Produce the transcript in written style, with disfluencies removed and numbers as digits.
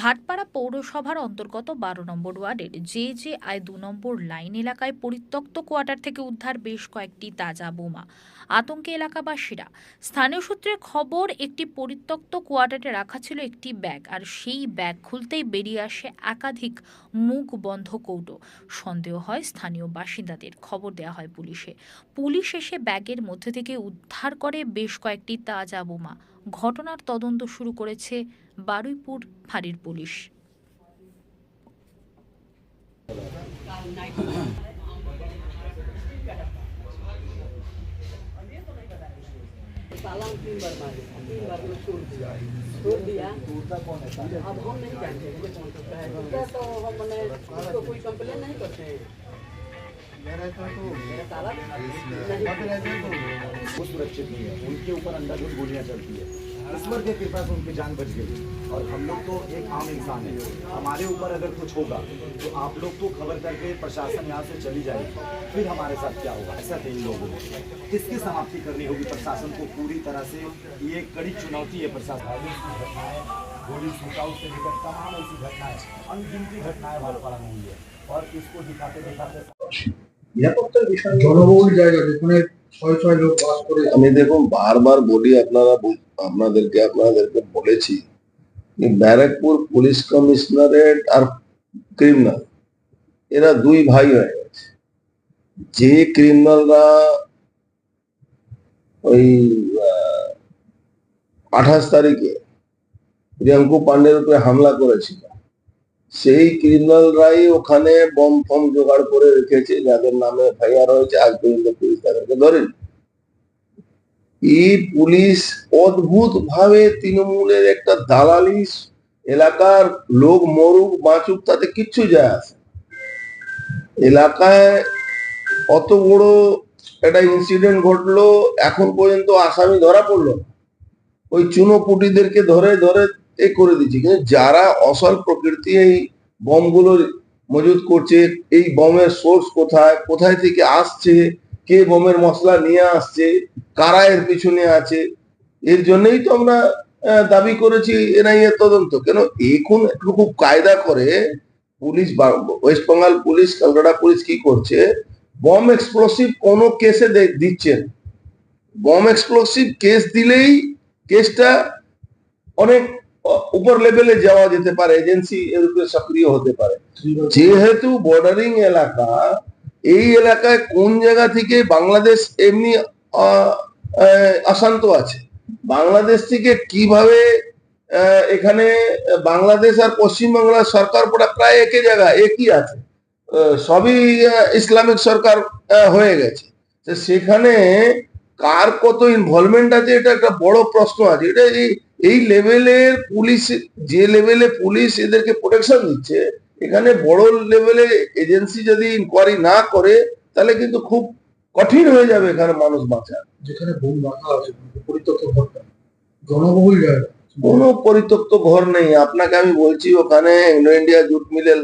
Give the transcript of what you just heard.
ভাটপাড়া পৌরসভার অন্তর্গত ১২ নম্বর ওয়ার্ডের জে.জে.আই ২ নম্বর লাইন এলাকায় পরিত্যক্ত কোয়ার্টার থেকে উদ্ধার বেশ কয়েকটি তাজা বোমা। আতঙ্কে এলাকাবাসীরা। স্থানীয় সূত্রে খবর, একটি পরিত্যক্ত কোয়ার্টারে রাখা ছিল একটি ব্যাগ, আর সেই ব্যাগ খুলতেই বেরিয়ে আসে একাধিক মুখ বন্ধ কৌটো। সন্দেহ হয় স্থানীয় বাসিন্দাদের। খবর দেওয়া হয় পুলিশে। পুলিশ এসে ব্যাগের মধ্যে থেকে উদ্ধার করে বেশ কয়েকটি তাজা বোমা। ঘটনার তদন্ত শুরু করেছে বারুইপুর ফাঁড়ির পুলিশ। ताला 3 बार मारे, 3 बार में तोड़ दिया। अब हम नहीं जानते कि कौन करता है। क्या तो हम मैंने उसको कोई कंप्लेन नहीं करते हैं। मेरा ताला वो सुरक्षित नहीं है, उनके ऊपर अंधाधुंध गोलियां चलती है। ईश्वर की कृपा से उनकी जान बच गई। और हम लोग तो एक आम इंसान है, हमारे ऊपर अगर कुछ होगा तो आप लोग को खबर करके प्रशासन यहाँ से चली जाएगी, फिर हमारे साथ क्या होगा? ऐसा इन लोगों को किसकी समाप्ति करनी होगी? प्रशासन को पूरी तरह से ये कड़ी चुनौती है। प्रशासन गोली शूटआउट से लेकर तमाम ऐसी घटनाएं, अनगिनती घटनाएं भाटपाड़ा में हुई है, और इसको दिखाते दिखाते নিরাপত্তার বিষয় জনবহুল জায়গা যেখানে ছয় ছয় লোক বাস করে। আমি দেখুন বারবার বলি, আপনাদেরকে বলেছি ব্যারাকপুর পুলিশ কমিশনারেট আর ক্রিমিনাল এরা দুই ভাই হয়ে গেছে। যে ক্রিমিনালরা ওই 28 তারিখে প্রিয়াঙ্কু পান্ডের উপরে হামলা করেছিল, সেই ক্রিমিনালরাই ওখানে বম ফম জোগাড় করে রেখেছে, যাদের নামে এফআইআর হয়েছে। আজ পর্যন্ত পুলিশ তাদেরকে ধরেনি। এই পুলিশ অদ্ভুত ভাবে তৃণমূলের একটা দালালি, এলাকার লোক মরুক বাঁচুক তাতে কিচ্ছু যায় আসে। এলাকায় অত বড় একটা ইনসিডেন্ট ঘটলো, এখন পর্যন্ত আসামি ধরা পড়লো। ওই চুনোপুটিদেরকে ধরে ধরে এ করে দিচ্ছে। কিন্তু যারা অসল প্রকৃতি এই বমগুলো মজুদ করছে, এই বমের সোর্স কোথায়, কোথায় থেকে আসছে, কে বমের মশলা নিয়ে আসছে, কারা এর পিছনে আছে, এর জন্যই তো আমরা দাবি করেছি এনআইএ তদন্ত। কেন এখন একটু খুব কায়দা করে police, West Bengal police, Kolkata police কি করছে, বম এক্সপ্লোসিভ কোনো কেসে দিচ্ছেন। বম এক্সপ্লোসিভ কেস দিলেই কেসটা অনেক উপর লেভেলে যাওয়া যেতে পারে, এজেন্সি এর উপরে সক্রিয় হতে পারে। যেহেতু বর্ডারিং এলাকা, এই এলাকায় কোন জায়গা থেকে বাংলাদেশ এমনি অশান্ত আছে, বাংলাদেশ থেকে কিভাবে এখানে বাংলাদেশ আর পশ্চিমবাংলার সরকার প্রায় একই জায়গা, একই আছে, সবই ইসলামিক সরকার হয়ে গেছে। সেখানে কার কত ইনভলভমেন্ট আছে এটা একটা বড় প্রশ্ন আছে। এটা এই লেভেলের পুলিশ, যে লেভেলে পুলিশ এদেরকে প্রোটেকশন দিচ্ছে, এখানে বড় লেভেলে এজেন্সি যদি ইনকোয়ারি না করে তাহলে কিন্তু খুব কঠিন হয়ে যাবে এখানে মানুষ বাঁচা। যেখানে বোম রাখা আছে পরিত্যক্ত ঘরটা, জনবহুল জায়গা, কোনো পরিত্যক্ত ঘর নেই। আপনাকে আমি বলছি, ওখানে ইন্ডিয়া জুট মিলের